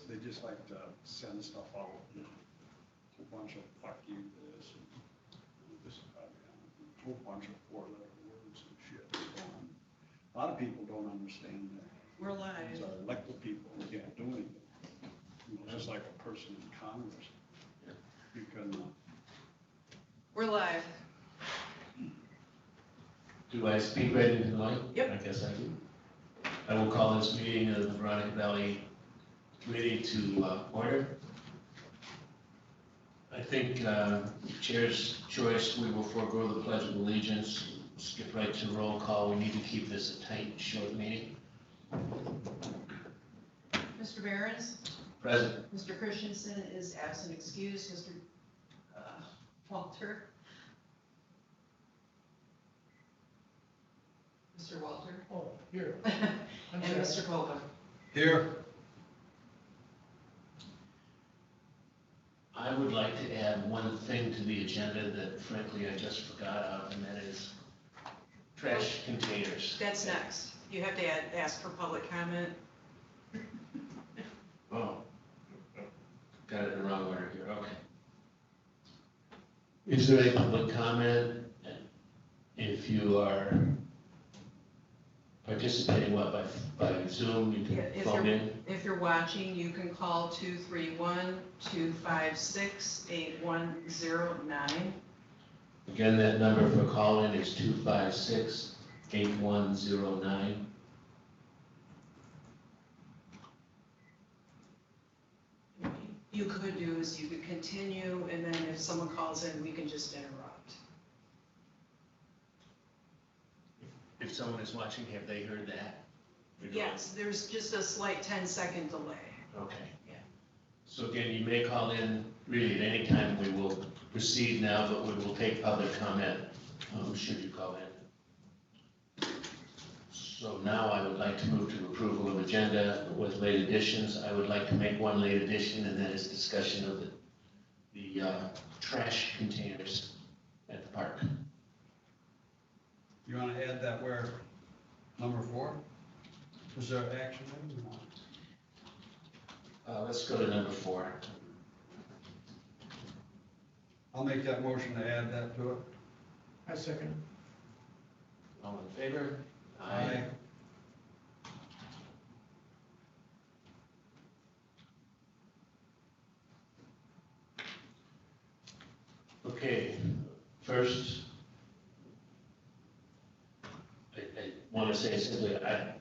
they just like to send stuff out, you know, a bunch of fuck you this, and this, a whole bunch of four-letter words and shit. A lot of people don't understand that. We're live. These are elected people who can't do anything. You know, just like a person in Congress. You can, We're live. Do I speak right into the mic? Yep. I guess I do. I will call this meeting of the Veronica Valley Committee to order. I think Chair's choice, we will forego the Pledge of Allegiance, skip right to roll call. We need to keep this a tight, short meeting. Mr. Behrens? Present. Mr. Christensen is absent excused. Mr. Walter? Mr. Walter? Oh, here. And Mr. Copa? here, I would like to add one thing to the agenda that frankly I just forgot of, and that is trash containers. That's next. You have to ask for public comment. Oh, got it in the wrong order here, okay. Is there any public comment? If you are participating, by Zoom, you Yeah, can phone in? If you're watching, you can call 231-256-8109. Again, that number for call-in is 256-8109. You could do is you could continue, and then if someone calls in, we can just interrupt. If someone is watching, have they heard that? Yes, there's just a slight 10-second delay. Okay. Yeah. So again, you may call in really at any time. We will proceed now, but we will take public comment should you call in. So now I would like to move to approval of agenda with late additions. I would like to make one late addition, and that is discussion of the trash containers at the park. you wanna add that where, number 4? Is there action item or not? Let's go to number 4. I'll make that motion to add that to it. I second. All in favor? Okay, first, I want to say simply, I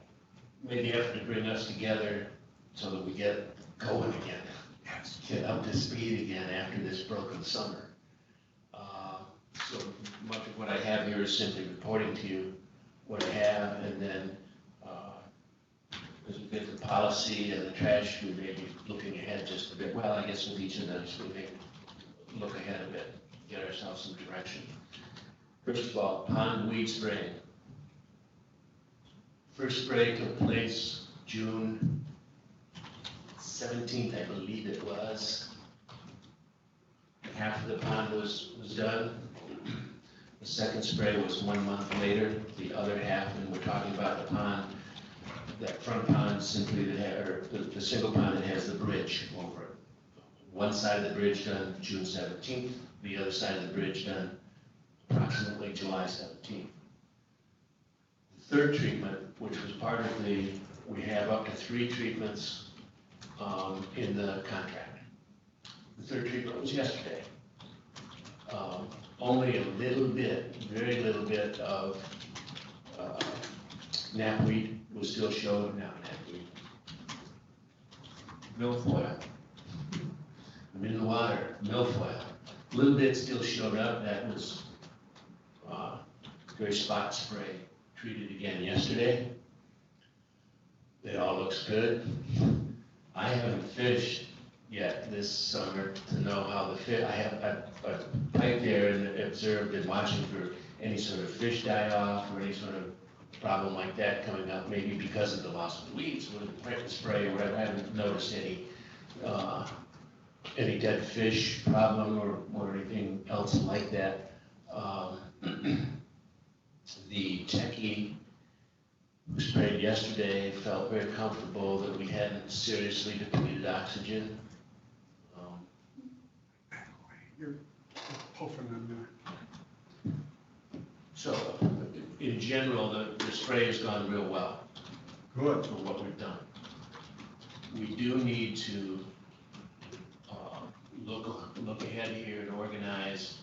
made the effort to bring us together so that we get going again, get up to speed again after this broken summer. So much of what I have here is simply reporting to you what I have, and then as we get to the policy and the trash, we may be looking ahead just a bit. Well, I guess with each of those, we may look ahead a bit, get ourselves some direction. First of all, pond weed spraying. First spray took place June 17th, I believe it was. Half of the pond was done. The second spray was 1 month later. The other half, and we're talking about the pond, that front pond simply that had, or the single pond that has the bridge over it. One side of the bridge done June 17th, the other side of the bridge done approximately July 17th. The third treatment, which was part of we have up to 3 treatments in the contract. The third treatment was yesterday. Only a little bit, very little bit of knapweed was still showing, now knapweed, milfoil. I'm in the water, milfoil. A little bit still showed up. That was very spot spray. Treated again yesterday. It all looks good. I haven't fished yet this summer to know how the fish, I have a pipe there and observed and watching for any sort of fish die off or any sort of problem like that coming up, maybe because of the loss of the weeds with the spray or whatever. I haven't noticed any dead fish problem or anything else like that. The techie who sprayed yesterday, felt very comfortable that we hadn't seriously depleted oxygen. You're puffing in there. So, in general, the spray has gone real well Good. for what we've done. We do need to look ahead here and organize,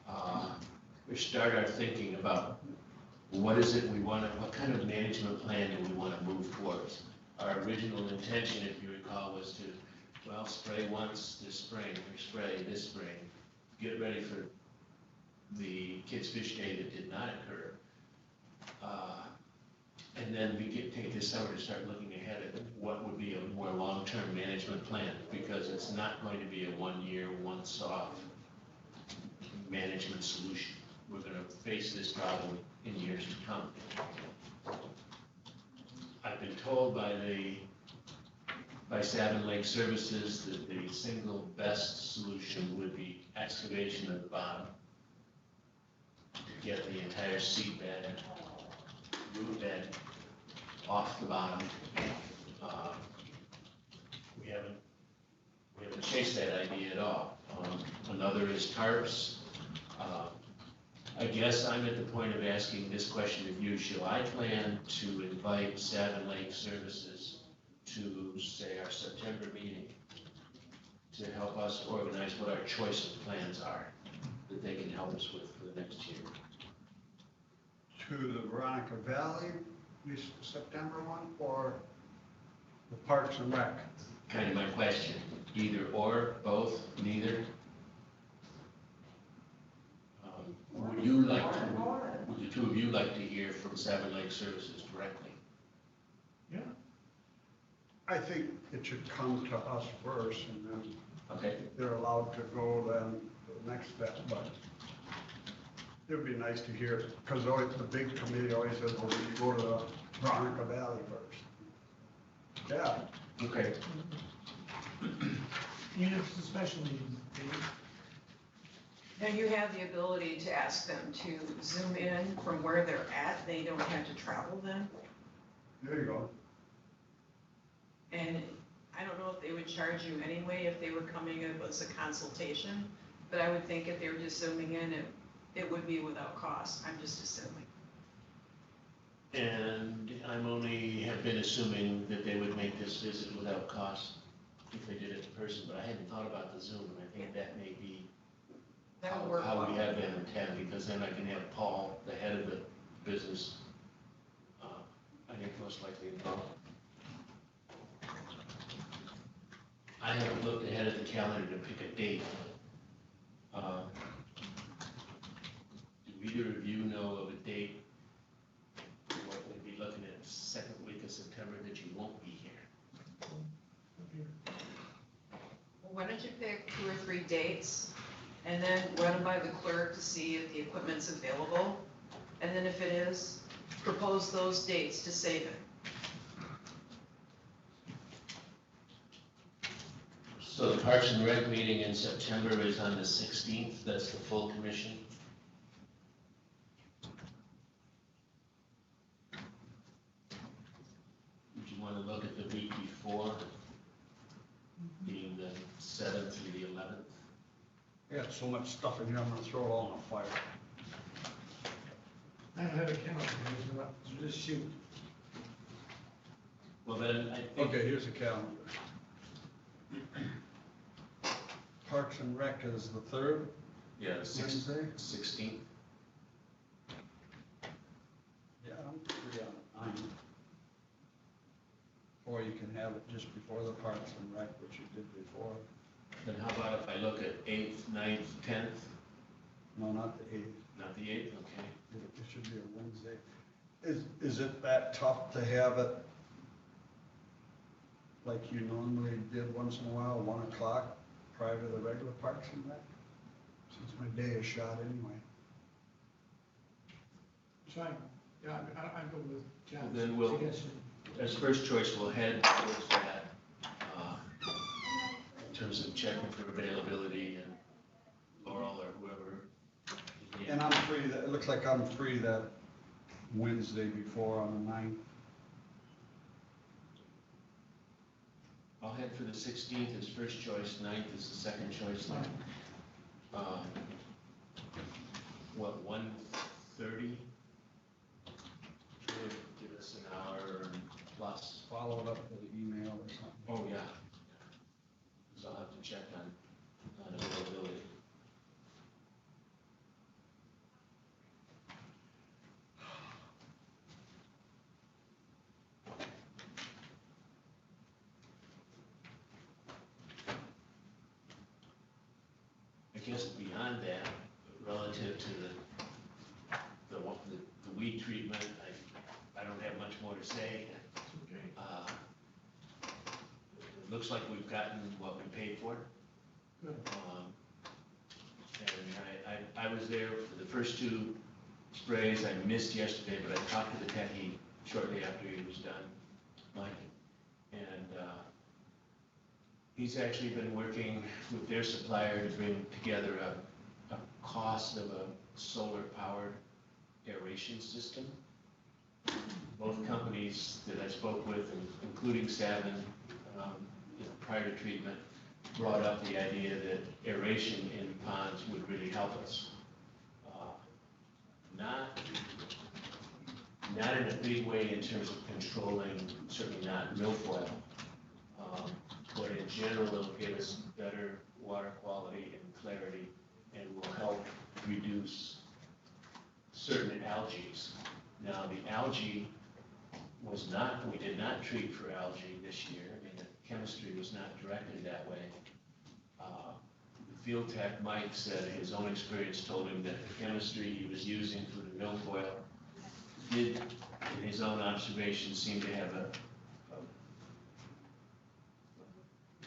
or start our thinking about what is it we want to, what kind of management plan do we want to move towards? Our original intention, if you recall, was to, well, spray once this spring, or spray this spring, get ready for the Kids Fish Day that did not occur. And then we take this summer to start looking ahead at what would be a more long-term management plan, because it's not going to be a one-year, once-off management solution. We're going to face this problem in years to come. I've been told by Savin Lake Services that the single best solution would be excavation of the bottom to get the entire seed bed, root bed off the bottom. We haven't chased that idea at all. Another is tarps. I guess I'm at the point of asking this question of you. Shall I plan to invite Savin Lake Services to, say, our September meeting to help us organize what our choice of plans are that they can help us with for the next year? To the Veronica Valley, this September one, or the Parks and Rec? Kind of my question. Either or, both, neither? Would the two of you like to hear from Savin Lake Services directly? Yeah. I think it should come to us first, and then Okay. they're allowed to go then to the next step, but it would be nice to hear, because always, the big committee always says, well, we go to the Veronica Valley first. Yeah, Okay. Even if it's a special meeting, Dave. Now you have the ability to ask them to zoom in from where they're at. They don't have to travel then. there you go. And I don't know if they would charge you anyway if they were coming up as a consultation, but I would think if they were just zooming in, it would be without cost. I'm just assuming. And I'm only have been assuming that they would make this visit without cost if they did it in person, but I hadn't thought about the Zoom, and I think that may be That would work how we well. have them attend, because then I can have Paul, the head of the business, I think most likely involved. I haven't looked ahead at the calendar to pick a date. Do either of you know of a date, what we'd be looking at, second week of September, that you won't be here? Well, why don't you pick 2 or 3 dates and then run them by the clerk to see if the equipment's available. And then if it is, propose those dates to save it. So the Parks and Rec meeting in September is on the 16th, that's the full commission. Would you want to look at the week before, being the 7th through the 11th? I got so much stuff in here, I'm gonna throw it all in the fire. I don't have a calendar, so just shoot. Well, then, I think, Okay, here's the calendar. Parks and Rec is the 3rd, yeah, the Wednesday? 16th. Yeah, I'm free on the 9th. Or you can have it just before the Parks and Rec, which you did before. Then how about if I look at 8th, 9th, 10th? No, not the 8th. Not the 8th, okay. It should be a Wednesday. Is it that tough to have it like you normally did once in a while, 1 o'clock prior to the regular Parks and Rec? Since my day is shot anyway. Fine. Yeah, I go with John's Then we'll- suggestion. As first choice, we'll head towards that, in terms of checking for availability, and Laurel or whoever. And I'm free, it looks like I'm free that Wednesday before on the 9th. I'll head for the 16th as first choice, 9th is the second choice. Um, What, 1:30? Should give us an hour plus. Follow it up with an email or something. Oh, yeah. So I'll have to check on availability. I guess beyond that, relative to the weed treatment, I don't have much more to say. Okay. It looks like we've gotten what we paid for. Good. And I was there for the first two sprays. I missed yesterday, but I talked to the techie shortly after he was done, Mike. And he's actually been working with their supplier to bring together a cost of a solar-powered aeration system. Both companies that I spoke with, including Savin, prior to treatment, brought up the idea that aeration in ponds would really help us. Not in a big way in terms of controlling, certainly not milfoil, but in general, it'll give us better water quality and clarity, and will help reduce certain algae. Now, the algae we did not treat for algae this year, and the chemistry was not directed that way. The field tech, Mike, said his own experience told him that the chemistry he was using for the milfoil did, in his own observation, seem to have a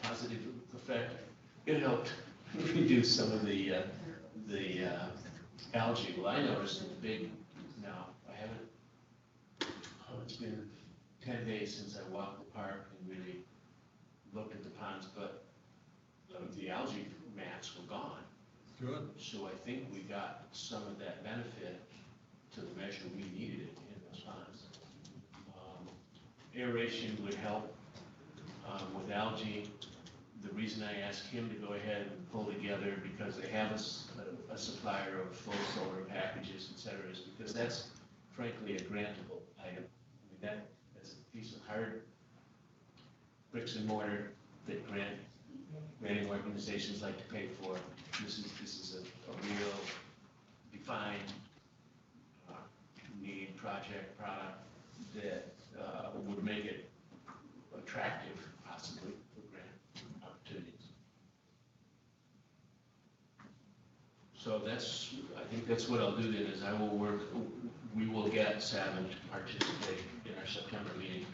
positive effect. It helped reduce some of the algae. Well, I noticed it big now. It's been 10 days since I walked the park and really looked at the ponds, but the algae mats were gone. Good. So I think we got some of that benefit to the measure we needed it in those ponds. Aeration would help with algae. The reason I asked him to go ahead and pull together, because they have a supplier of full solar packages, et cetera, is because that's frankly a grantable item. I mean, that's a piece of hard bricks and mortar that granting organizations like to pay for. This is a real defined need, project, product that would make it attractive, possibly, for grant opportunities. So I think that's what I'll do then, is we will get Savin to participate in our September meeting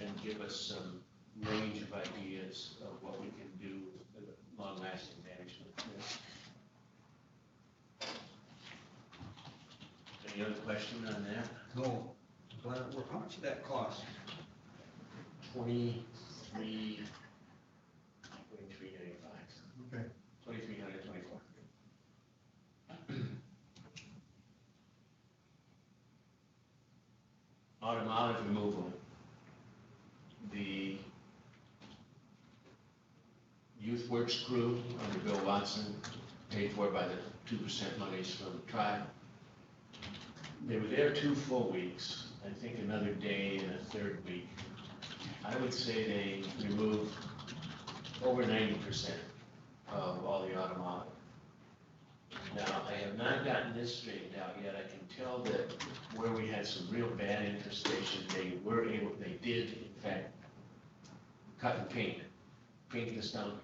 and give us some range of ideas of what we can do with long-lasting management. Any other question on that? No. How much did that cost? 23.95. Okay. 2,324. Automotive removal. The Youth Works crew under Bill Watson, paid for by the 2% monies from the tribe. They were there 2 full weeks, I think another day and a third week. I would say they removed over 90% of all the automotive. Now, I have not gotten this straightened out yet. I can tell that where we had some real bad infestation, they did in fact cut and paint the stump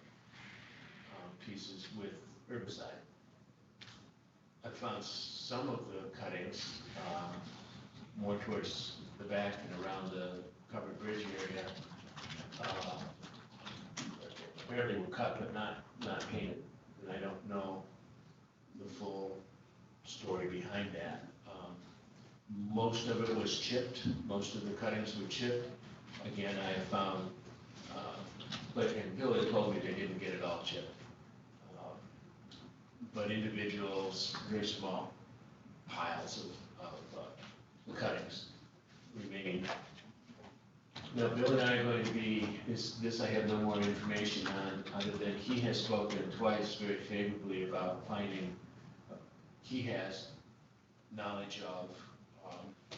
pieces with herbicide. I found some of the cuttings more towards the back and around the covered bridge area. Apparently were cut but not painted, and I don't know the full story behind that. Most of it was chipped. Most of the cuttings were chipped. Again, I have found, and Bill had told me they didn't get it all chipped. But individuals, very small piles of cuttings remain No, Bill and I are going to be, this I have no more information on, other than he has spoken twice very favorably about finding, he has knowledge of,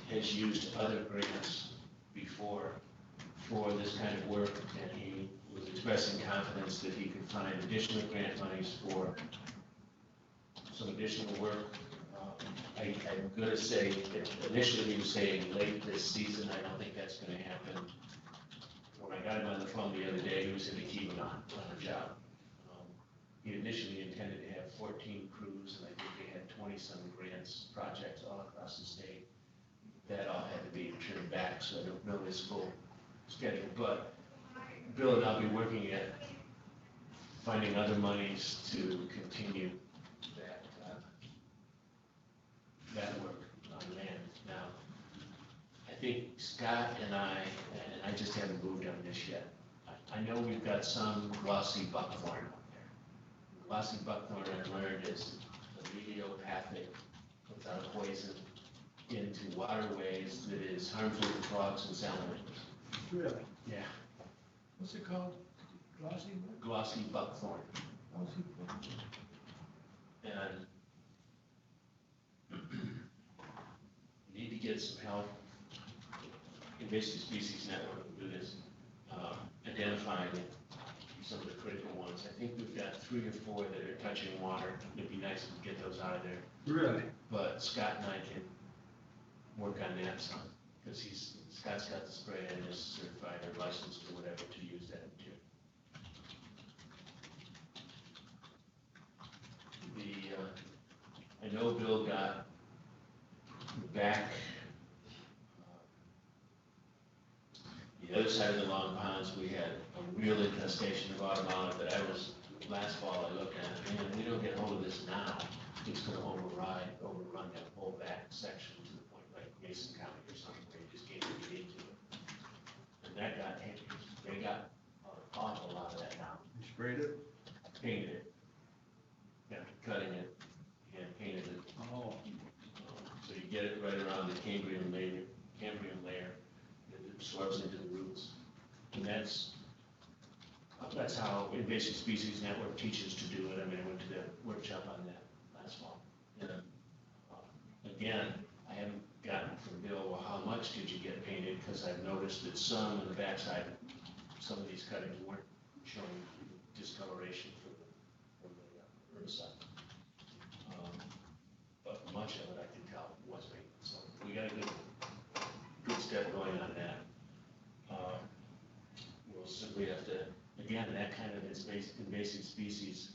has used other grants before for this kind of work, and he was expressing confidence that he could find additional grant monies for some additional work. I'm gonna say, initially he was saying late this season. I don't think that's gonna happen. When I got him on the phone the other day, he was gonna keep him on a job. He initially intended to have 14 crews, and I think they had 20-some grants, projects all across the state. That all had to be turned back, so I don't know his full schedule, but Bill and I'll be working at finding other monies to continue that work on land. Now, I think Scott and I just haven't moved on this yet. I know we've got some glossy buckthorn out there. Glossy buckthorn, I've learned, is idiopathic without poison into waterways that is harmful to frogs and salamanders. Really? Yeah, What's it called? Glossy? glossy buckthorn. Glossy? And you need to get some help. Invasive Species Network will do this, identifying some of the critical ones. I think we've got 3 or 4 that are touching water. It'd be nice to get those out of there. Really? But Scott and I can work on that some, because Scott's got the spray and is certified or licensed or whatever to use that material. I know Bill got back, the other side of the long ponds, we had a real infestation of automata that last fall I looked at, man, we don't get hold of this now, it's gonna overrun that whole back section to the point like Mason County or something, where you just can't even get into it. And that got hit, they got an awful lot of that down, You sprayed it? painted it, after cutting it, and painted it. Oh. So you get it right around the Cambrian layer that absorbs into the roots. And that's how Invasive Species Network teaches to do it. I mean, I went to the workshop on that last fall. And again, I haven't gotten from Bill, well, how much did you get painted? Because I've noticed that some on the backside, some of these cuttings weren't showing discoloration from the herbicide. But much of it, I can tell, was painted. So we got a good step going on that. We'll simply have to, again, that kind of invasive species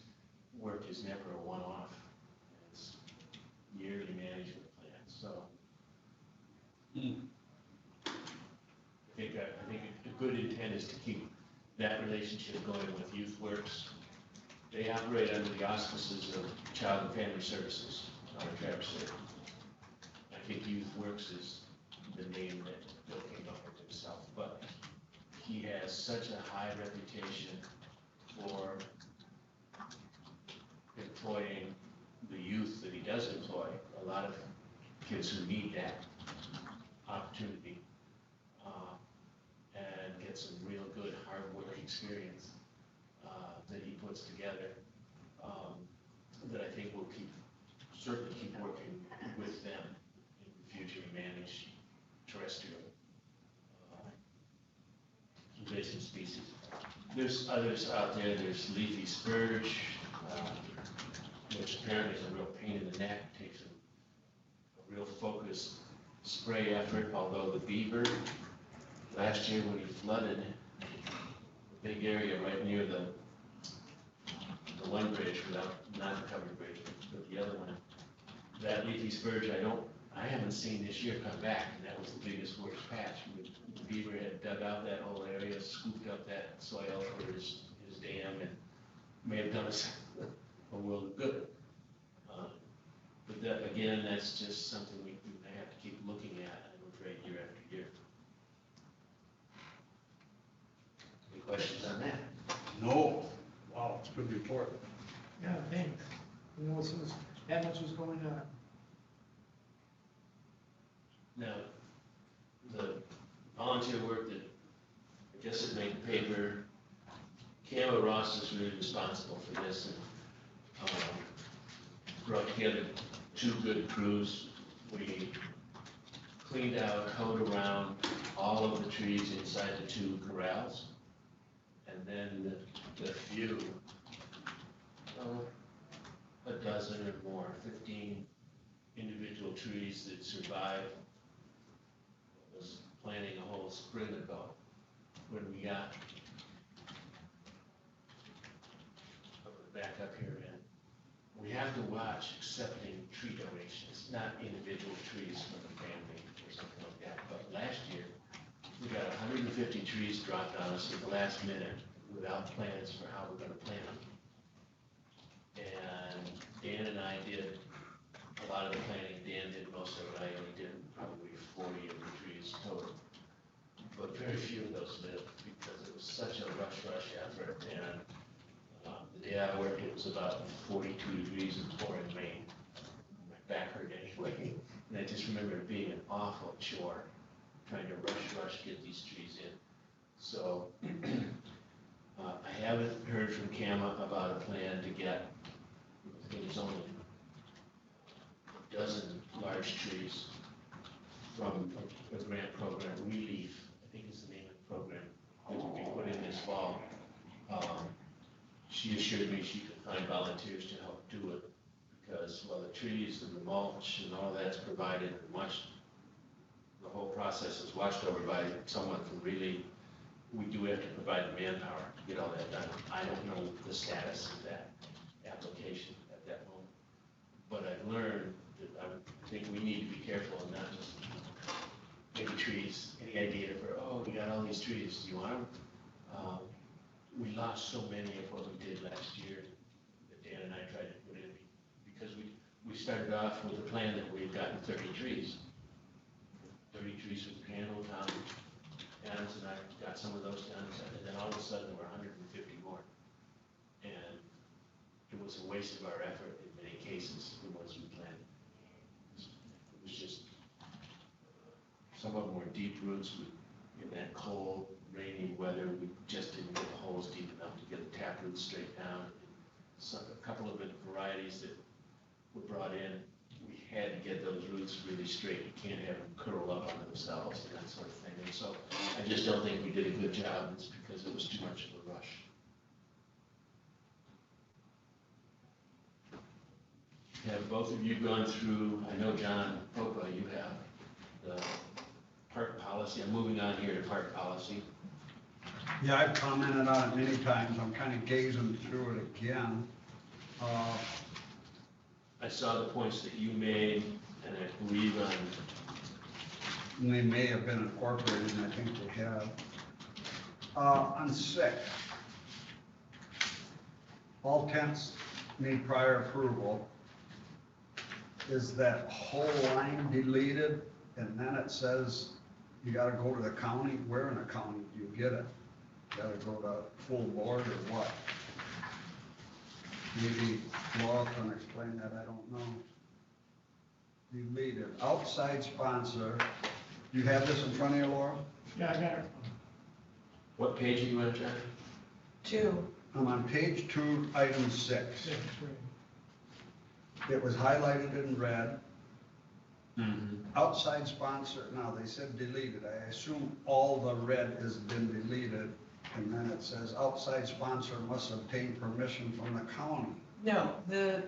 work is never a one-off. It's yearly management plan. So I think a good intent is to keep that relationship going with YouthWorks. They operate under the auspices of Child and Family Services, out of Traverse City. I think YouthWorks is the name that Bill came up with himself, but he has such a high reputation for employing the youth that he does employ, a lot of kids who need that opportunity, and get some real good hard work experience that he puts together, that I think will certainly keep working with them in the future to manage terrestrial invasive species. There's others out there. There's leafy spurge, which apparently is a real pain in the neck, takes a real focused spray effort, although the beaver, last year when he flooded a big area right near the one bridge, not the covered bridge, but the other one, that leafy spurge, I haven't seen this year come back, and that was the biggest, worst patch. The beaver had dug out that whole area, scooped up that soil for his dam, and may have done us a world of good. But that, again, that's just something we have to keep looking at, I'm afraid, year after year. Any questions on that? No. Wow, it's a good report. Yeah, thanks. You know, so that much was going on. Now, the volunteer work that I guess it made the paper. Kayla Ross is really responsible for this and brought together 2 good crews. We cleaned out, hoed around all of the trees inside the 2 corrals. And then the few, a dozen or more, 15 individual trees that survived was planting a whole spring ago when we got back up here, and we have to watch accepting tree donations, not individual trees from the family or something like that. But last year, we got 150 trees dropped on us at the last minute without plans for how we're gonna plant them. And Dan and I did a lot of the planting. Dan did most of it. I only did probably 40 of the trees total. But very few of those lived because it was such a rush effort. And the day I worked, it was about 42 degrees and pouring rain. My back hurt anyway. And I just remember it being an awful chore, trying to rush get these trees in. So I haven't heard from Kama about a plan to get, I think it's only a dozen large trees from a grant program, Relief, I think is the name of the program, that will be put in this fall. She assured me she could find volunteers to help do it because, well, the trees and the mulch and all that's provided and watched, the whole process is watched over by someone from Relief. We do have to provide the manpower to get all that done. I don't know the status of that application at that moment, but I've learned that I think we need to be careful and not just any trees, any idea for, oh, we got all these trees, do you want them? We lost so many of what we did last year that Dan and I tried to put in because we started off with a plan that we had gotten 30 trees. 30 trees with panel down, and I got some of those done, and then all of a sudden there were 150 more. And it was a waste of our effort in many cases, the ones we planted. It was just, some of them were deep roots in that cold, rainy weather. We just didn't get the holes deep enough to get the tap roots straight down. A couple of the varieties that were brought in, we had to get those roots really straight. You can't have them curl up on themselves and that sort of thing. And so I just don't think we did a good job. It's because it was too much of a rush. Have both of you gone through, I know John Popa, you have, the park policy. I'm moving on here to park policy. Yeah, I've commented on it many times. I'm kind of gazing through it again. I saw the points that you made, and I believe And they may have been incorporated, and I think they have. On 6, all tents need prior approval. Is that whole line deleted? And then it says you gotta go to the county. Where in the county do you get it? Gotta go to full board or what? Maybe Laura can explain that, I don't know. Deleted, outside sponsor. You have this in front of you, Laura? Yeah, I got it. what page are you on, John? 2. I'm on page 2, item 6. 6, right. It was highlighted in red. Mm-hmm. Outside sponsor, now they said deleted. I assume all the red has been deleted. And then it says outside sponsor must obtain permission from the county. No, the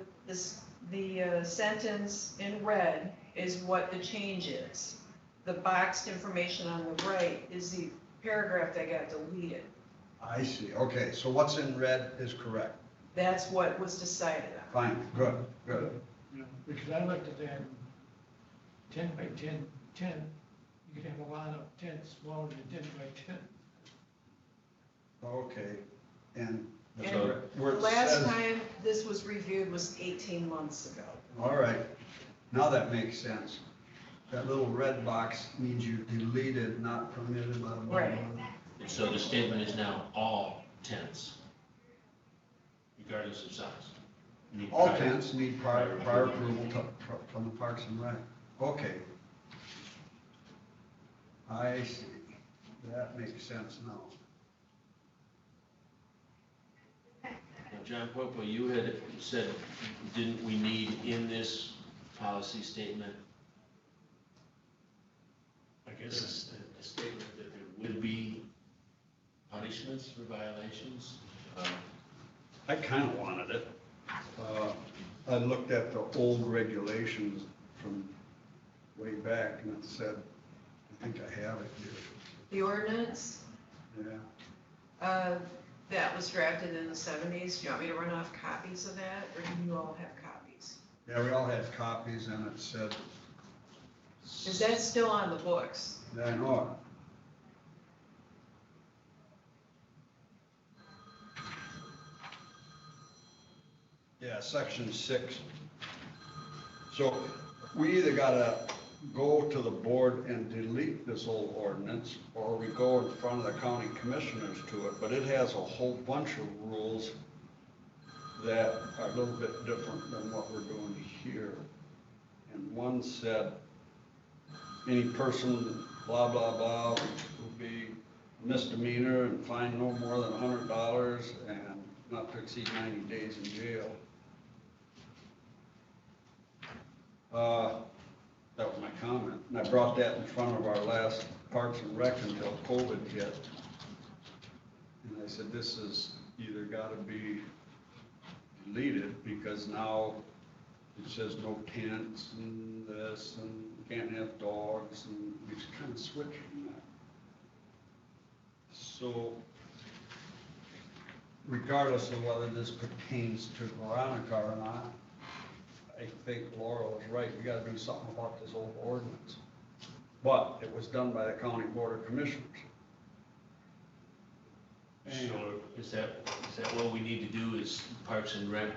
sentence in red is what the change is. The boxed information on the right is the paragraph that got deleted. I see, okay, so what's in red is correct. That's what was decided on. Fine, good, good. Yeah, because I looked at that, 10 by 10, you could have a lot of tents smaller than 10 by 10. Okay, and And where the it last says, time this was reviewed was 18 months ago. all right, now that makes sense. That little red box means you deleted, not permitted, blah, blah, blah. Right. And so the statement is now all tents, regardless of size. Need All prior- tents need prior approval from the Parks and Rec. Okay. I see, that makes sense now. John Popo, you had said, didn't we need in this policy statement, I guess, a statement that there would be punishments for violations? I kind of wanted it. I looked at the old regulations from way back and it said, I think I have it here. The ordinance, Yeah. that was drafted in the 70s. Do you want me to run off copies of that, or do you all have copies? Yeah, we all had copies and it said, Is that still on the books? yeah, I know it. Yeah, section 6. So we either gotta go to the board and delete this old ordinance, or we go in front of the county commissioners to it, but it has a whole bunch of rules that are a little bit different than what we're doing here. And one said, any person, blah, blah, blah, will be misdemeanor and fined no more than $100 and not to exceed 90 days in jail. That was my comment, and I brought that in front of our last Parks and Rec until COVID hit. And I said, this is either gotta be deleted, because now it says no tents and this, and you can't have dogs, and we just kind of switched from that. So, regardless of whether this pertains to Veronica or not, I think Laurel is right, we gotta do something about this old ordinance. But it was done by the county board of commissioners. So is that what we need to do, is Parks and Rec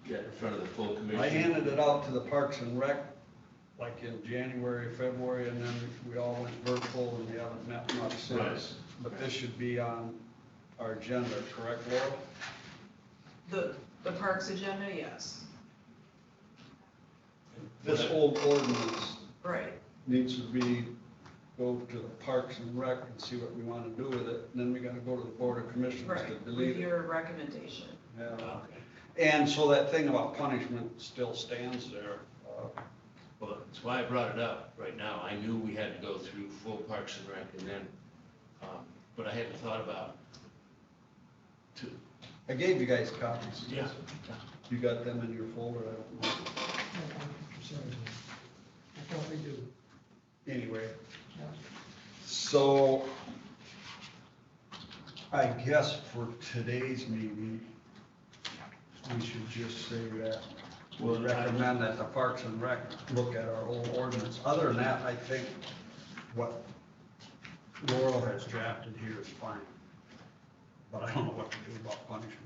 get in front of the full commission? I handed it out to the Parks and Rec, like in January, February, and then we all went virtual and we haven't met much since. Right. But this should be on our agenda, correct, Laurel? The parks agenda, yes. This old ordinance Right. needs to be, go to the Parks and Rec and see what we want to do with it, and then we gotta go to the Board of Commissioners to Right, delete with it. your recommendation. Yeah. Okay. And so that thing about punishment still stands there. Well, that's why I brought it up right now. I knew we had to go through full Parks and Rec, and then, but I hadn't thought about to, I gave you guys copies. yeah. You got them in your folder, I don't know. I thought we do. Anyway, Yeah. so I guess for today's meeting, we should just say that we Well, recommend that the Parks and Rec look at our old ordinance. Other than that, I think what Laurel has drafted here is fine. But I don't know what to do about punishment.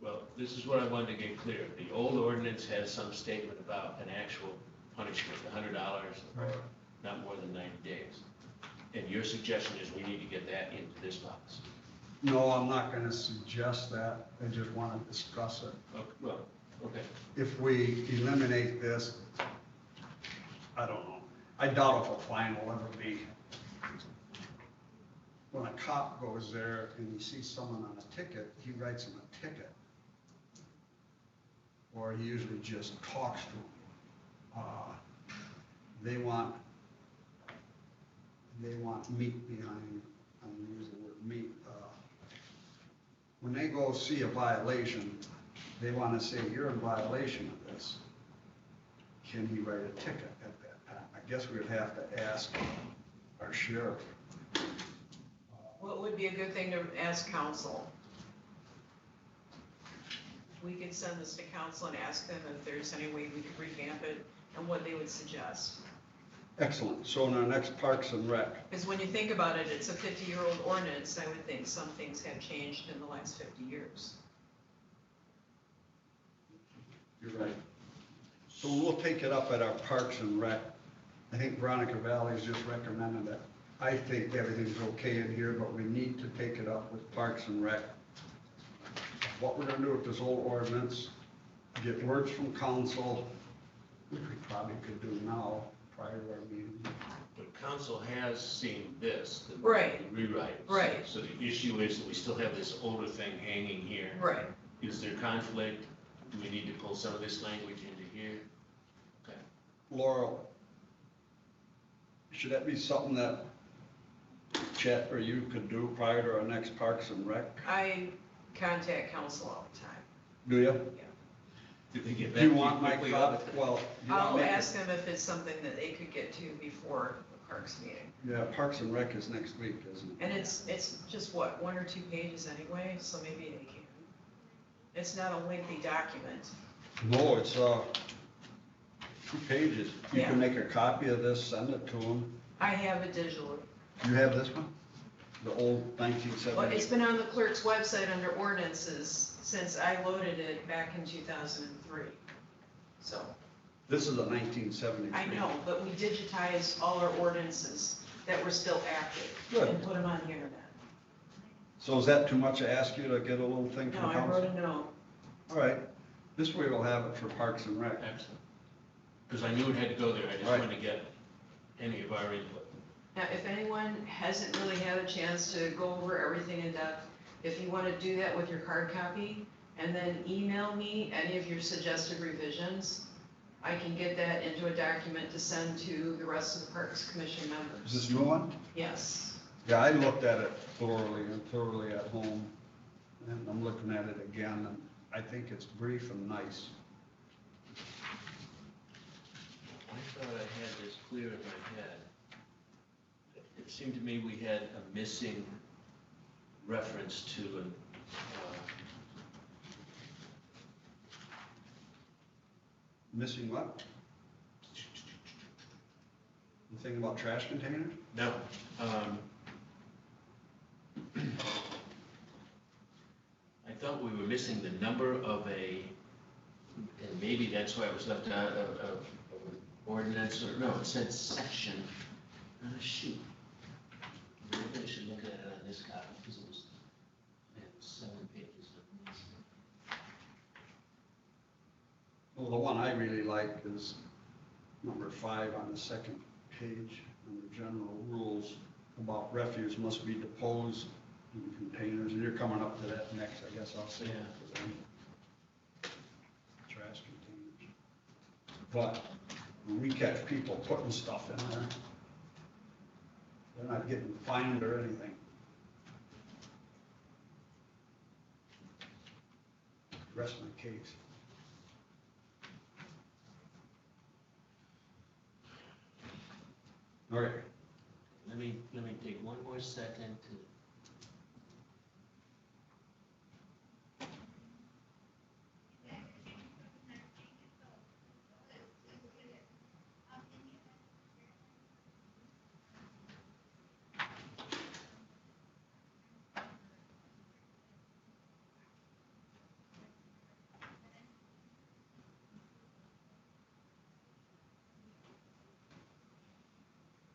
Well, this is what I wanted to get clear. The old ordinance has some statement about an actual punishment, $100 or not more than 90 days. And your suggestion is we need to get that into this policy. No, I'm not gonna suggest that. I just wanna discuss it. Okay, well, okay. If we eliminate this, I don't know. I doubt if a fine will ever be. When a cop goes there and he sees someone on a ticket, he writes them a ticket. Or he usually just talks to them. They want meat behind, I'm gonna use the word meat. When they go see a violation, they wanna say, you're in violation of this. Can he write a ticket at that time? I guess we would have to ask our sheriff. What would be a good thing to ask council? We could send this to council and ask them if there's any way we could revamp it and what they would suggest. Excellent, so in our next Parks and Rec, Because when you think about it, it's a 50-year-old ordinance. I would think some things have changed in the last 50 years. you're right. So we'll take it up at our Parks and Rec. I think Veronica Valley's just recommended it. I think everything's okay in here, but we need to take it up with Parks and Rec. What we're gonna do with this old ordinance, get words from council, which we probably could do now, prior to our meeting. But council has seen this, the Right. rewrite. Right. So the issue is that we still have this older thing hanging here. Right. Is there conflict? Do we need to pull some of this language into here? Okay. Laurel, should that be something that Chet or you could do prior to our next Parks and Rec? I contact council all the time. Do you? Did they get Do back you to want my quickly copy? with it? Well, you want I'll me to- ask them if it's something that they could get to before the parks meeting. Yeah, Parks and Rec is next week, isn't it? And it's just what, 1 or 2 pages anyway, so maybe they can. It's not a lengthy document. No, it's, 2 pages. You Yeah. can make a copy of this, send it to them. I have it digitally. You have this one? The old Well, 1970? it's been on the clerk's website under ordinances since I loaded it back in 2003. So, This is a 1973. I know, but we digitized all our ordinances that were still active Good. and put them on the internet. So is that too much to ask you to get a little thing No, from I council? wrote a note. All right, this way we'll have it for Parks and Rec. Excellent. Because I knew it had to go there, I just Right. wanted to get any of our input. Now, if anyone hasn't really had a chance to go over everything in depth, if you want to do that with your hard copy, and then email me any of your suggested revisions, I can get that into a document to send to the rest of the Parks Commission Is members. this new one? Yes. Yeah, I looked at it thoroughly at home, and I'm looking at it again, and I think it's brief and nice. I thought I had this clear in my head. It seemed to me we had a missing reference to an, Missing what? You thinking about trash containers? no, I thought we were missing the number of a, and maybe that's why it was left out of an ordinance, or, no, it said section. Shoot. Maybe I should look at it on this copy, because it was 7 pages. Well, the one I really like is number 5 on the second page, under general rules about refuse must be disposed in containers, and you're coming up to that next, I guess I'll say. Yeah. Trash containers. But when we catch people putting stuff in there, they're not getting fined or anything. Rest my case. All right. Let me take one more second to.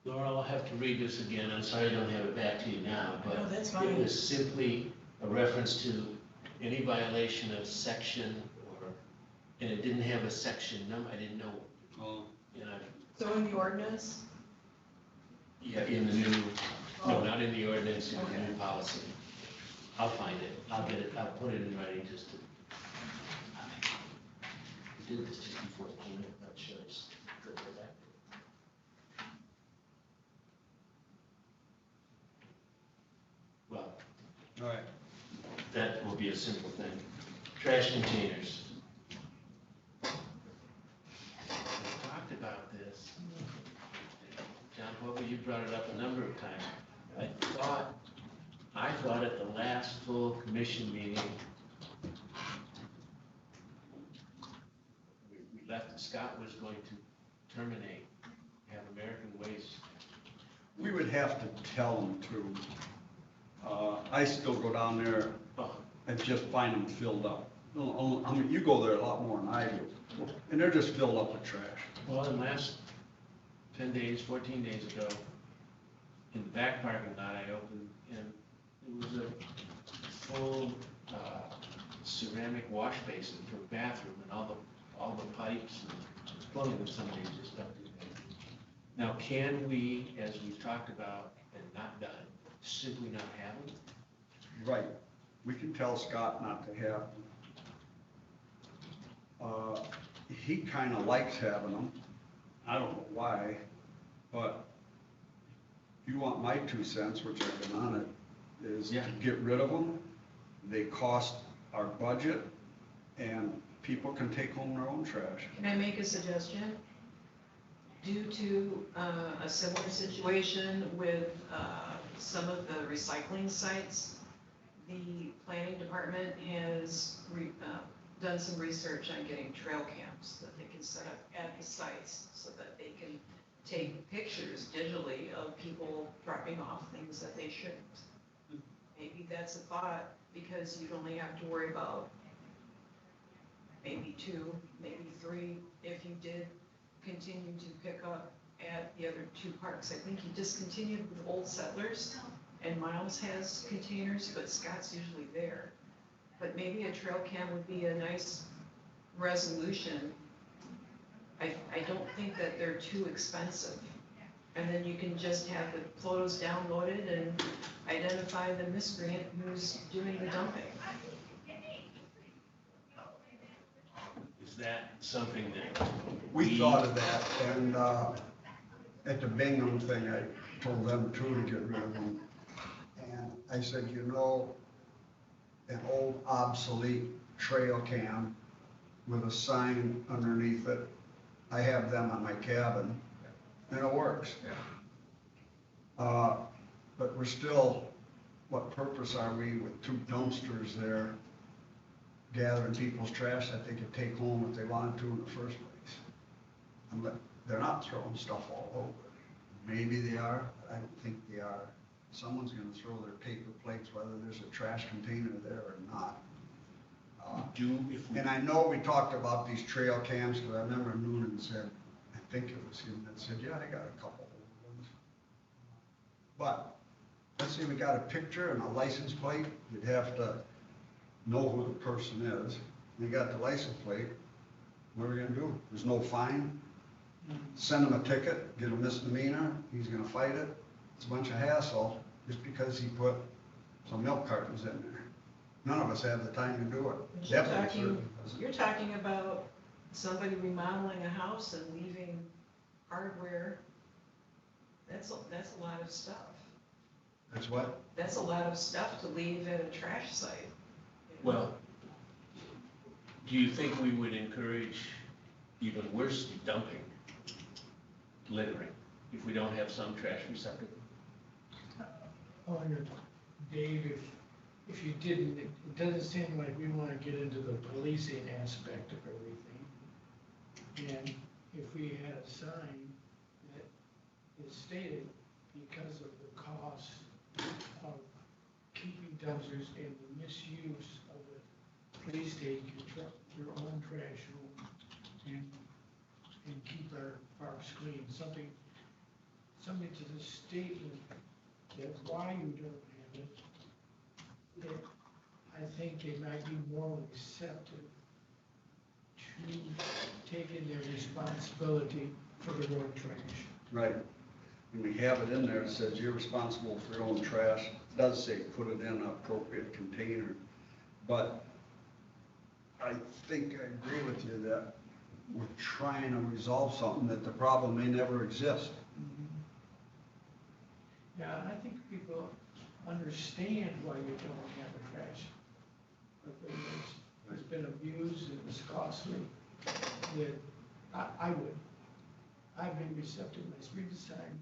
Laura, I'll have to read this again. I'm sorry I don't have it back to you now, but No, that's it fine. was simply a reference to any violation of section or, and it didn't have a section number. I didn't know, Oh, you know, So in the ordinance? yeah, in the new, no, Oh. not in the ordinance, in the Okay. new policy. I'll find it. I'll get it. I'll put it in writing just to. I did this just before it came in. I'm not sure. I just go back. Well, all right. that will be a simple thing. Trash containers. We talked about this. John Pope, you brought it up a number of times. I thought at the last full commission meeting, we left, Scott was going to terminate, have American Waste. We would have to tell them to. I still go down there Oh, and just find them filled up. I mean, you go there a lot more than I do, and they're just filled up with trash. well, in the last 10 days, 14 days ago, in the back parking lot, I opened, and it was a full ceramic wash basin for a bathroom, and all the pipes and plumbing that somebody just dumped in there. Now, can we, as we've talked about and not done, simply not have them? Right. We can tell Scott not to have them. He kinda likes having them. I don't know why, but if you want my 2 cents, which I've been on it, is to Yeah. get rid of them. They cost our budget, and people can take home their own trash. Can I make a suggestion? Due to a similar situation with some of the recycling sites, the planning department has done some research on getting trail cams that they can set up at the sites so that they can take pictures digitally of people dropping off things that they shouldn't. Maybe that's a thought, because you'd only have to worry about maybe 2, maybe 3, if you did continue to pick up at the other 2 parks. I think he discontinued with Old Settlers, and Miles has containers, but Scott's usually there. But maybe a trail cam would be a nice resolution. I don't think that they're too expensive. And then you can just have the photos downloaded and identify the miscreant who's doing the dumping. Is that something that? We thought of that, and at the Bingham thing, I told them too to get rid of them. And I said, you know, an old obsolete trail cam with a sign underneath it, I have them on my cabin, and it works. But we're still, what purpose are we with 2 dumpsters there gathering people's trash that they could take home if they wanted to in the first place? They're not throwing stuff all over. Maybe they are, but I don't think they are. Someone's gonna throw their paper plates, whether there's a trash container there or not. And I know we talked about these trail cams, because I remember Noonan said, I think it was him that said, yeah, I got a couple old ones. But, let's say we got a picture and a license plate, you'd have to know who the person is. You got the license plate, what are we gonna do? There's no fine? Send him a ticket, get a misdemeanor, he's gonna fight it. It's a bunch of hassle, just because he put some milk cartons in there. None of us have the time to do it. Definitely. You're talking about somebody remodeling a house and leaving hardware. That's a lot of stuff. That's what? That's a lot of stuff to leave at a trash site. Well, do you think we would encourage even worse dumping, littering, if we don't have some trash receptacle? I wonder, Dave, if you didn't, it doesn't seem like we want to get into the policing aspect of everything. And if we had a sign that is stated, because of the cost of keeping dumpsters and the misuse of it, please take your own trash home and keep our parks clean. Something to the statement that why you don't have it, that I think they might be more receptive to taking their responsibility for their own trash. Right. And we have it in there, it says you're responsible for your own trash. It does say put it in an appropriate container. But I think I agree with you that we're trying to resolve something that the problem may never exist. Yeah, I think people understand why you don't have a trash. But it's been abused and it's costly. That I've been receptive, I read the sign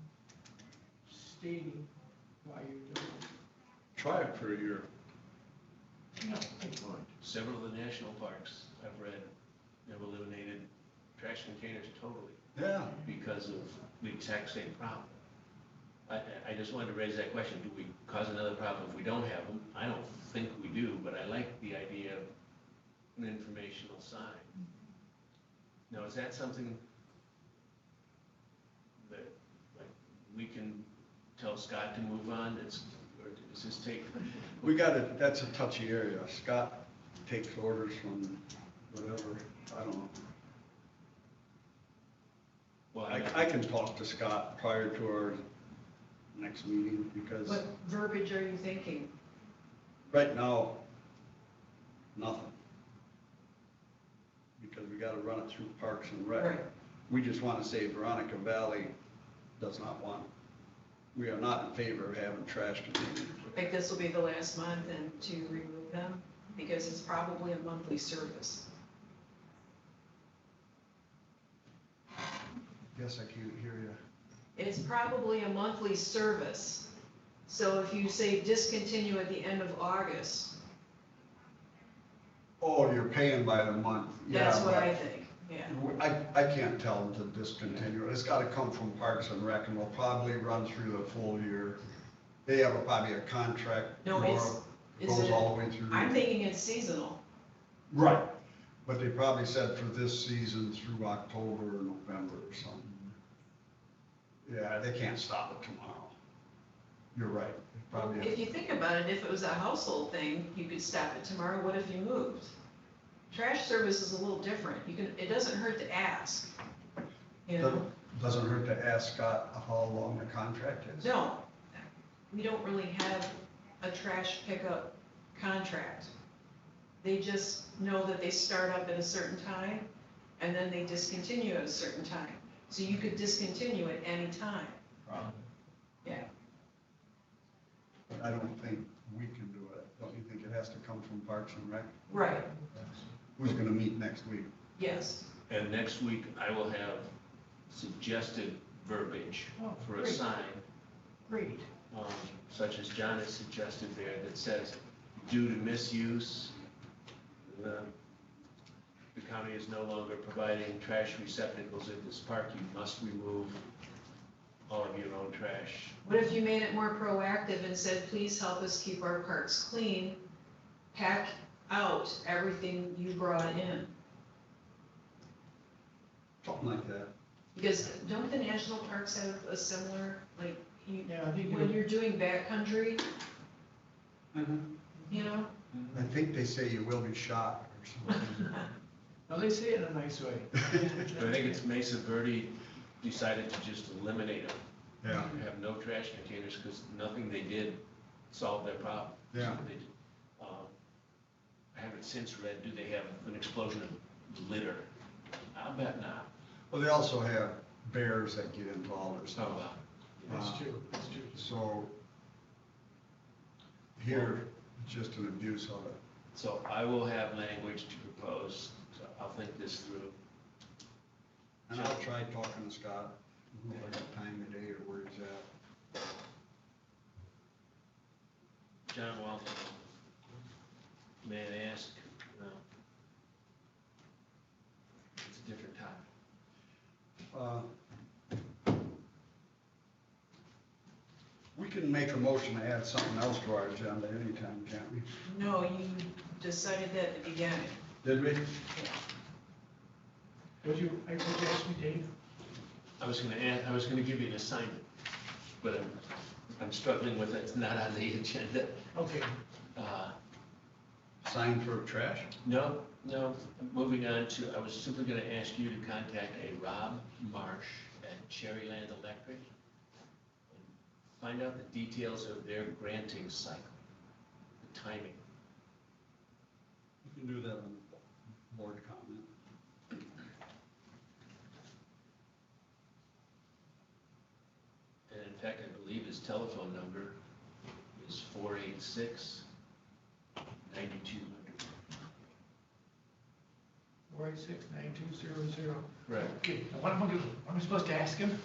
stating why you don't. Try it for a year. No, I don't. Several of the national parks I've read have eliminated trash containers totally Yeah. because of the exact same problem. I just wanted to raise that question. Do we cause another problem if we don't have them? I don't think we do, but I like the idea of an informational sign. Now, is that something that, like, we can tell Scott to move on? Or does this take? We got it, that's a touchy area. Scott takes orders from whatever, I don't know. Well, I can talk to Scott prior to our next meeting, because What verbiage are you thinking? right now, nothing. Because we gotta run it through Parks and Rec. Right. We just wanna say Veronica Valley does not want, we are not in favor of having trash containers. Like this will be the last month and to remove them, because it's probably a monthly service. Guess I can't hear you. It's probably a monthly service. So if you say discontinue at the end of August, Oh, you're paying by the month. that's Yeah, what but I think, yeah. I can't tell them to discontinue it. It's gotta come from Parks and Rec, and we'll probably run through the full year. They have probably a contract. No, or it's Goes all the way through. I'm thinking it's seasonal. Right, but they probably said for this season through October or November or something. Yeah, they can't stop it tomorrow. You're right. Probably. If you think about it, if it was a household thing, you could stop it tomorrow. What if you moved? Trash service is a little different. It doesn't hurt to ask, you know? Doesn't hurt to ask Scott how long the contract is. No, we don't really have a trash pickup contract. They just know that they start up at a certain time and then they discontinue at a certain time. So you could discontinue at any time. Yeah. But I don't think we can do it. Don't you think it has to come from Parks and Rec? Right, Who's gonna meet next week? yes. And next week, I will have suggested verbiage Oh, for a great. sign, Great. such as John has suggested there, that says, due to misuse, the county is no longer providing trash receptacles in this park, you must remove all of your own trash. What if you made it more proactive and said, please help us keep our parks clean, pack out everything you brought in? Something like that. Because don't the national parks have a similar, like, Yeah, I think when you're doing backcountry, Mm-hmm. you know? I think they say you will be shot or something. No, they say it in a nice way. But I think it's Mesa Verde decided to just eliminate them. Yeah, Have no trash containers, because nothing they did solved their problem. Yeah. They did. I haven't since read, do they have an explosion of litter? I'll bet not. well, they also have bears that get involved or Oh, stuff. well. That's true, that's true. So here, it's just an abuse of it. So I will have language to propose, so I'll think this through. And I'll try talking to Scott, who I got time today or where he's at. John Walton, may I ask, it's a different topic. We can make a motion to add something else to our agenda anytime, can't we? No, you decided that at the beginning. Did we? Would you ask me, Dave? I was gonna give you an assignment, but I'm struggling with it, it's not on the agenda. Okay, Sign for trash? No, moving on to, I was simply gonna ask you to contact a Rob Marsh at Cherryland Electric. And find out the details of their granting cycle, the timing. You can do that on the board comment. And in fact, I believe his telephone number is 486-9200. 486-9200. Right. Okay, now what am I gonna, what am I supposed to ask him?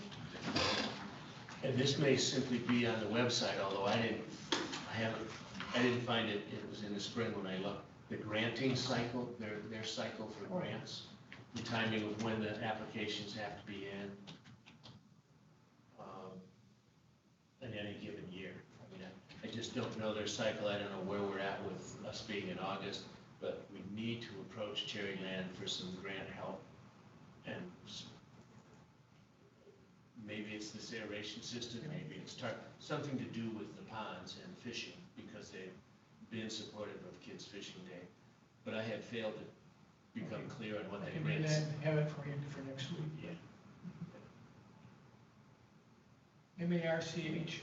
And this may simply be on the website, although I didn't find it, it was in the spring when I looked. The granting cycle, their cycle for grants, the timing of when the applications have to be in any given year. I mean, I just don't know their cycle, I don't know where we're at with us being in August, but we need to approach Cherryland for some grant help. And maybe it's this aeration system, maybe it's something to do with the ponds and fishing, because they've been supportive of Kids Fishing Day. But I have failed to become clear on what I that can do means. that and have it for you for next week. Yeah. M-A-R-C-H,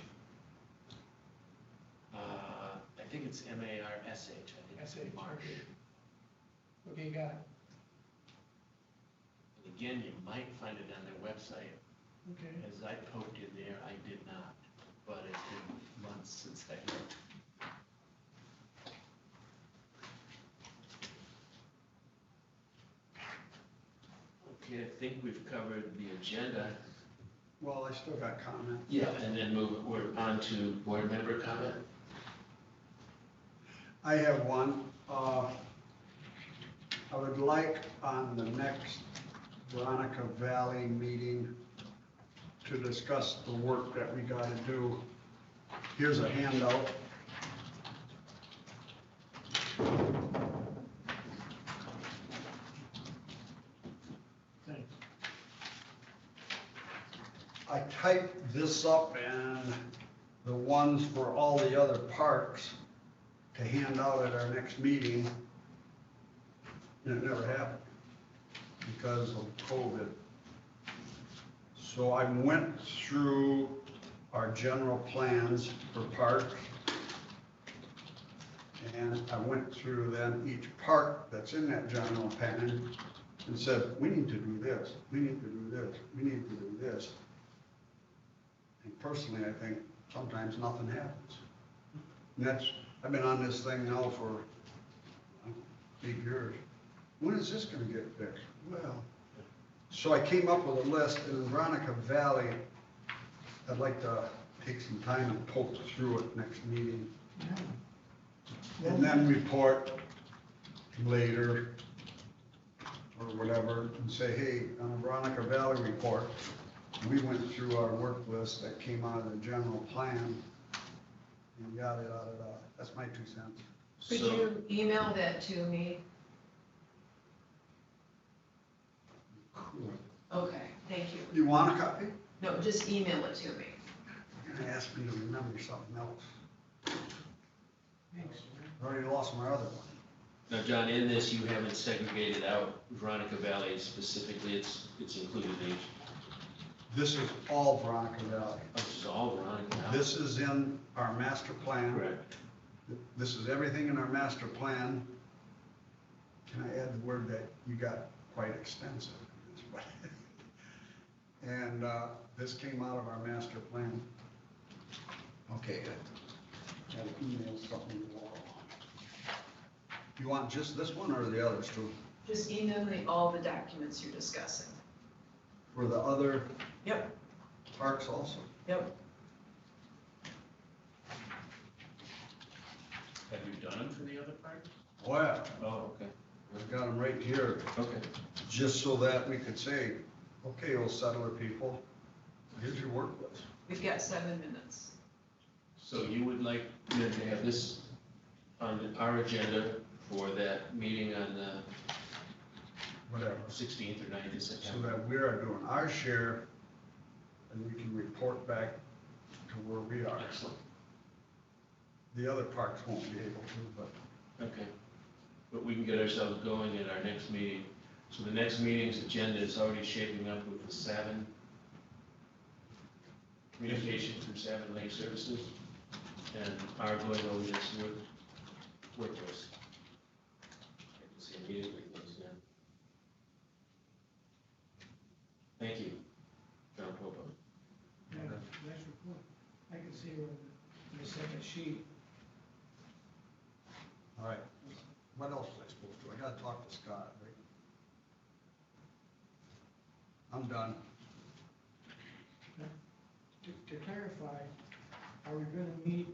I think it's M-A-R-S-H, I think it's S-H, Marsh. okay. Okay, got it. Again, you might find it on their website. Okay. As I poked in there, I did not, but it's been months since I looked. Okay, I think we've covered the agenda. Well, I still got comments. Yeah. And then we're on to board member comment. I have one. I would like on the next Veronica Valley meeting to discuss the work that we gotta do. Here's a handout. Thanks. I typed this up and the ones for all the other parks to hand out at our next meeting. And it never happened because of COVID. So I went through our general plans for parks. And I went through then each park that's in that general plan and said, we need to do this, we need to do this, we need to do this. And personally, I think sometimes nothing happens. And that's, I've been on this thing now for 8 years. When is this gonna get fixed? Well, so I came up with a list, and in Veronica Valley, I'd like to take some time and poke through it next meeting. Yeah. And then report later, or whatever, and say, hey, on the Veronica Valley report, we went through our work list that came out of the general plan, and yada, yada, yada. That's my 2 cents. Could So- you email that to me? Cool. Okay, thank you. You want a copy? No, just email it to me. You're gonna ask me to remember something else. Thanks. I already lost my other one. Now, John, in this, you haven't segregated out Veronica Valley specifically, it's included in each. This is all Veronica Valley. Oh, this is all Veronica Valley. This is in our master plan. Correct. This is everything in our master plan. Can I add the word that you got quite extensive? And this came out of our master plan. Okay, I had to email something to Laurel. You want just this one or the others too? Just email me all the documents you're discussing. For the other Yep, parks also? yep. Have you done them for the other parts? Oh, yeah, Oh, okay. I've got them right here, Okay. just so that we could say, okay, old settler people, here's your work list. We've got 7 minutes. So you would like then to have this on our agenda for that meeting on the Whatever. 16th or 9th of So September? that we are doing our share, and we can report back to where we are. Excellent. The other parks won't be able to, but Okay. But we can get ourselves going at our next meeting. So the next meeting's agenda is already shaping up with the Savin, communication from Savin Lake Services, and our going over this work list. I can see immediately those then. Thank you, John Popo. Yeah, nice report. I can see on the second sheet. all right. What else was I supposed to? I gotta talk to Scott, right? I'm done. To clarify, are we gonna meet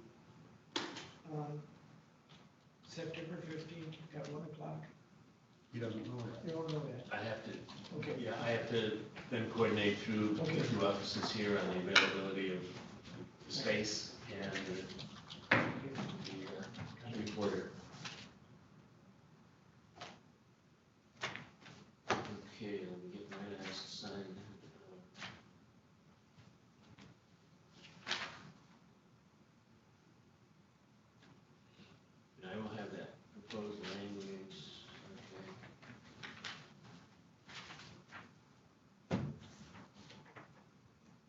on September 15th at 1 o'clock? He doesn't know that. You don't know that? I have to, Okay. yeah, I have to then coordinate through the Okay. two offices here on the availability of the space and the reporter. Okay, let me get my last signed. And I will have that proposed language, okay.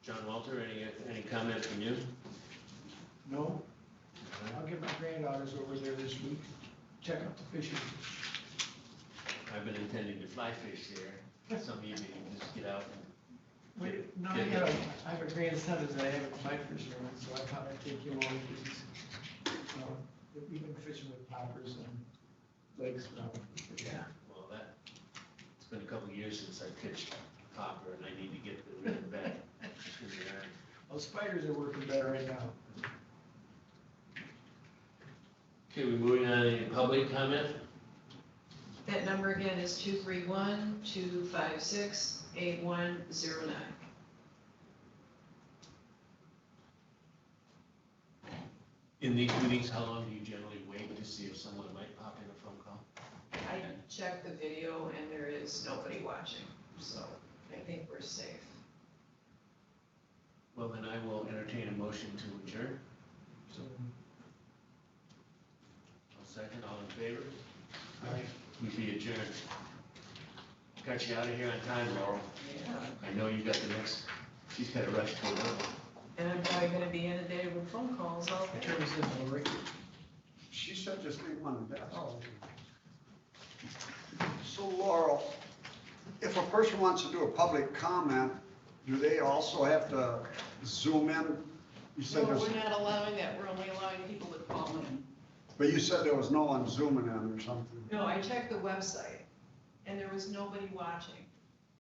John Walter, any comment from you? No? I'll get my granddaughters over there this week, check out the fishing. I've been intending to fly fish there. some evening, and just get out and, Wait, no, I have a grandson that I haven't tried fishing with, so I thought I'd take him over, because he's, we've been fishing with poppers and lakes now. yeah, well, it's been a couple of years since I pitched popper, and I need to get the rhythm back. Well, spiders are working better right now. Okay, we're moving on to public comment. That number again is 231-256-8109. In these meetings, how long do you generally wait to see if someone might pop in a phone call? I checked the video and there is nobody watching, so I think we're safe. Well, then I will entertain a motion to adjourn. So, I'll second, all in favor? Aye. We be adjourned. Got you out of here on time, Laurel. Yeah. I know you got the next, she's got to rush to another. And I'm probably gonna be inundated with phone calls all I day. turn this into Lori. She said just leave one on the desk. Oh, So Laurel, if a person wants to do a public comment, do they also have to zoom in? You said No, there's, we're not allowing that, we're only allowing people to call in. but you said there was no one zooming in or something. No, I checked the website and there was nobody watching.